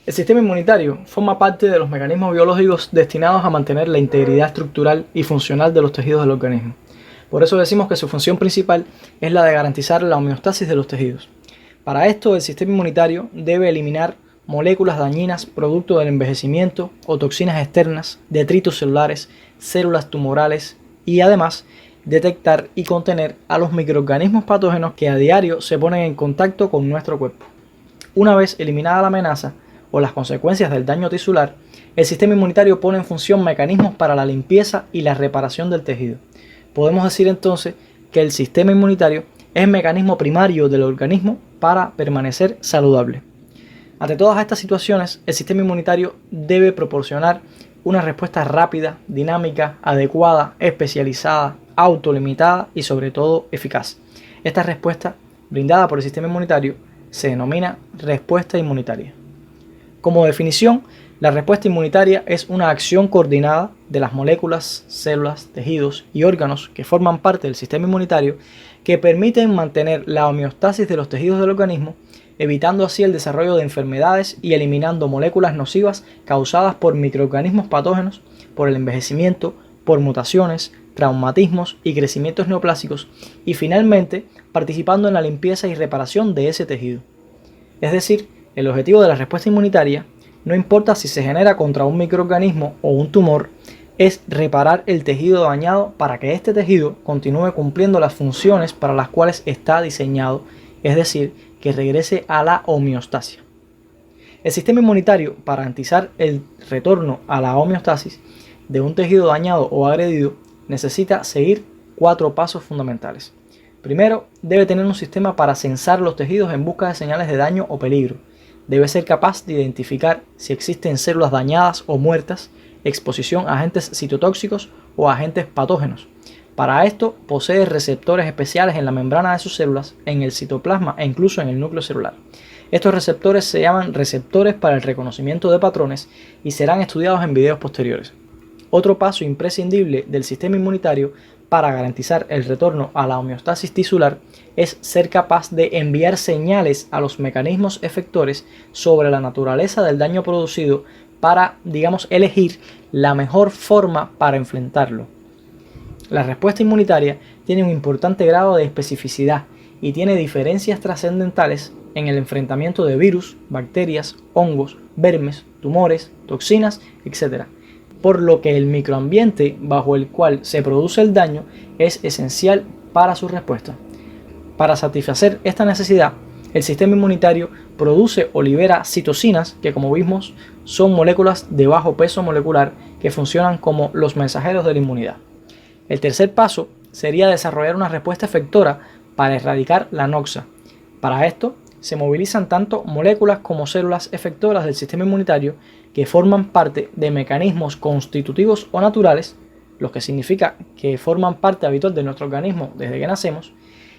El sistema inmunitario forma parte de los mecanismos biológicos destinados a mantener la integridad estructural y funcional de los tejidos del organismo. Por eso decimos que su función principal es la de garantizar la homeostasis de los tejidos. Para esto, el sistema inmunitario debe eliminar moléculas dañinas producto del envejecimiento o toxinas externas, detritos celulares, células tumorales y además detectar y contener a los microorganismos patógenos que a diario se ponen en contacto con nuestro cuerpo. Una vez eliminada la amenaza o las consecuencias del daño tisular, el sistema inmunitario pone en función mecanismos para la limpieza y la reparación del tejido. Podemos decir entonces que el sistema inmunitario es el mecanismo primario del organismo para permanecer saludable. Ante todas estas situaciones, el sistema inmunitario debe proporcionar una respuesta rápida, dinámica, adecuada, especializada, autolimitada y sobre todo eficaz. Esta respuesta brindada por el sistema inmunitario se denomina respuesta inmunitaria. Como definición, la respuesta inmunitaria es una acción coordinada de las moléculas, células, tejidos y órganos que forman parte del sistema inmunitario que permiten mantener la homeostasis de los tejidos del organismo, evitando así el desarrollo de enfermedades y eliminando moléculas nocivas causadas por microorganismos patógenos, por el envejecimiento, por mutaciones, traumatismos y crecimientos neoplásicos, y finalmente participando en la limpieza y reparación de ese tejido. Es decir, el objetivo de la respuesta inmunitaria, no importa si se genera contra un microorganismo o un tumor, es reparar el tejido dañado para que este tejido continúe cumpliendo las funciones para las cuales está diseñado, es decir, que regrese a la homeostasia. El sistema inmunitario, para garantizar el retorno a la homeostasis de un tejido dañado o agredido, necesita seguir 4 pasos fundamentales. Primero, debe tener un sistema para censar los tejidos en busca de señales de daño o peligro. Debe ser capaz de identificar si existen células dañadas o muertas, exposición a agentes citotóxicos o agentes patógenos. Para esto, posee receptores especiales en la membrana de sus células, en el citoplasma e incluso en el núcleo celular. Estos receptores se llaman receptores para el reconocimiento de patrones y serán estudiados en videos posteriores. Otro paso imprescindible del sistema inmunitario para garantizar el retorno a la homeostasis tisular es ser capaz de enviar señales a los mecanismos efectores sobre la naturaleza del daño producido para, elegir la mejor forma para enfrentarlo. La respuesta inmunitaria tiene un importante grado de especificidad y tiene diferencias trascendentales en el enfrentamiento de virus, bacterias, hongos, vermes, tumores, toxinas, etc. Por lo que el microambiente bajo el cual se produce el daño es esencial para su respuesta. Para satisfacer esta necesidad, el sistema inmunitario produce o libera citocinas que, como vimos, son moléculas de bajo peso molecular que funcionan como los mensajeros de la inmunidad. El tercer paso sería desarrollar una respuesta efectora para erradicar la noxa. Para esto, se movilizan tanto moléculas como células efectoras del sistema inmunitario que forman parte de mecanismos constitutivos o naturales, lo que significa que forman parte habitual de nuestro organismo desde que nacemos,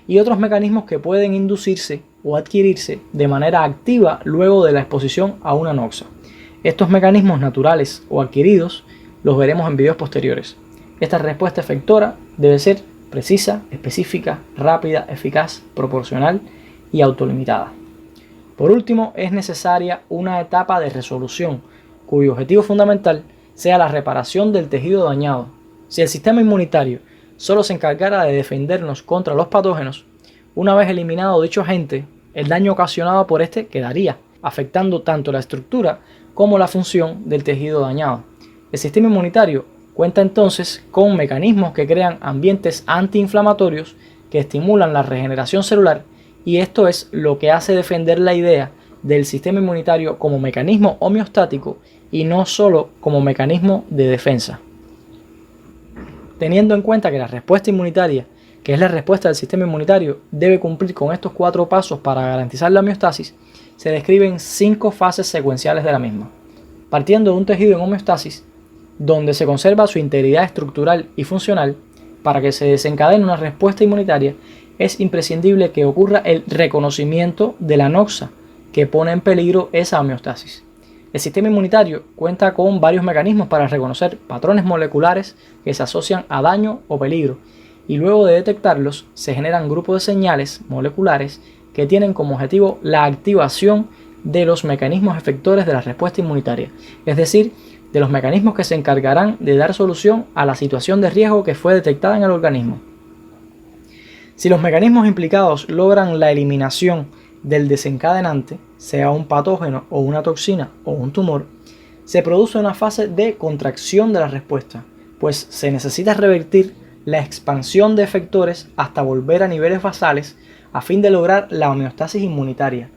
y otros mecanismos que pueden inducirse o adquirirse de manera activa luego de la exposición a una noxa. Estos mecanismos naturales o adquiridos los veremos en videos posteriores. Esta respuesta efectora debe ser precisa, específica, rápida, eficaz, proporcional y autolimitada. Por último, es necesaria una etapa de resolución, cuyo objetivo fundamental sea la reparación del tejido dañado. Si el sistema inmunitario solo se encargara de defendernos contra los patógenos, una vez eliminado dicho agente, el daño ocasionado por este quedaría, afectando tanto la estructura como la función del tejido dañado. El sistema inmunitario cuenta entonces con mecanismos que crean ambientes antiinflamatorios que estimulan la regeneración celular, y esto es lo que hace defender la idea del sistema inmunitario como mecanismo homeostático y no solo como mecanismo de defensa. Teniendo en cuenta que la respuesta inmunitaria, que es la respuesta del sistema inmunitario, debe cumplir con estos 4 pasos para garantizar la homeostasis, se describen 5 fases secuenciales de la misma. Partiendo de un tejido en homeostasis, donde se conserva su integridad estructural y funcional, para que se desencadene una respuesta inmunitaria, es imprescindible que ocurra el reconocimiento de la noxa que pone en peligro esa homeostasis. El sistema inmunitario cuenta con varios mecanismos para reconocer patrones moleculares que se asocian a daño o peligro, y luego de detectarlos se generan grupos de señales moleculares que tienen como objetivo la activación de los mecanismos efectores de la respuesta inmunitaria, es decir, de los mecanismos que se encargarán de dar solución a la situación de riesgo que fue detectada en el organismo. Si los mecanismos implicados logran la eliminación del desencadenante, sea un patógeno o una toxina o un tumor, se produce una fase de contracción de la respuesta, pues se necesita revertir la expansión de efectores hasta volver a niveles basales a fin de lograr la homeostasis inmunitaria.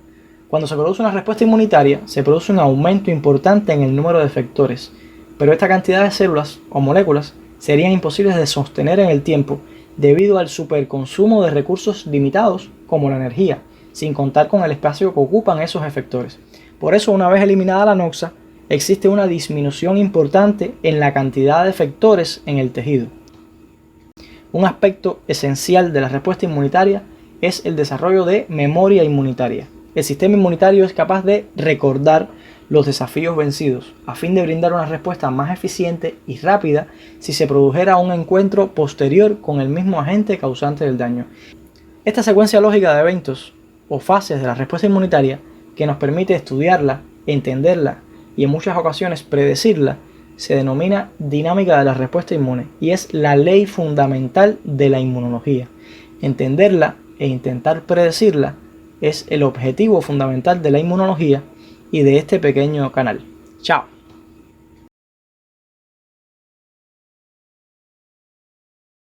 Cuando se produce una respuesta inmunitaria, se produce un aumento importante en el número de efectores, pero esta cantidad de células o moléculas serían imposibles de sostener en el tiempo debido al superconsumo de recursos limitados como la energía, sin contar con el espacio que ocupan esos efectores. Por eso, una vez eliminada la noxa, existe una disminución importante en la cantidad de efectores en el tejido. Un aspecto esencial de la respuesta inmunitaria es el desarrollo de memoria inmunitaria. El sistema inmunitario es capaz de recordar los desafíos vencidos, a fin de brindar una respuesta más eficiente y rápida si se produjera un encuentro posterior con el mismo agente causante del daño. Esta secuencia lógica de eventos o fases de la respuesta inmunitaria, que nos permite estudiarla, entenderla y en muchas ocasiones predecirla, se denomina dinámica de la respuesta inmune y es la ley fundamental de la inmunología. Entenderla e intentar predecirla es el objetivo fundamental de la inmunología y de este pequeño canal. Chao.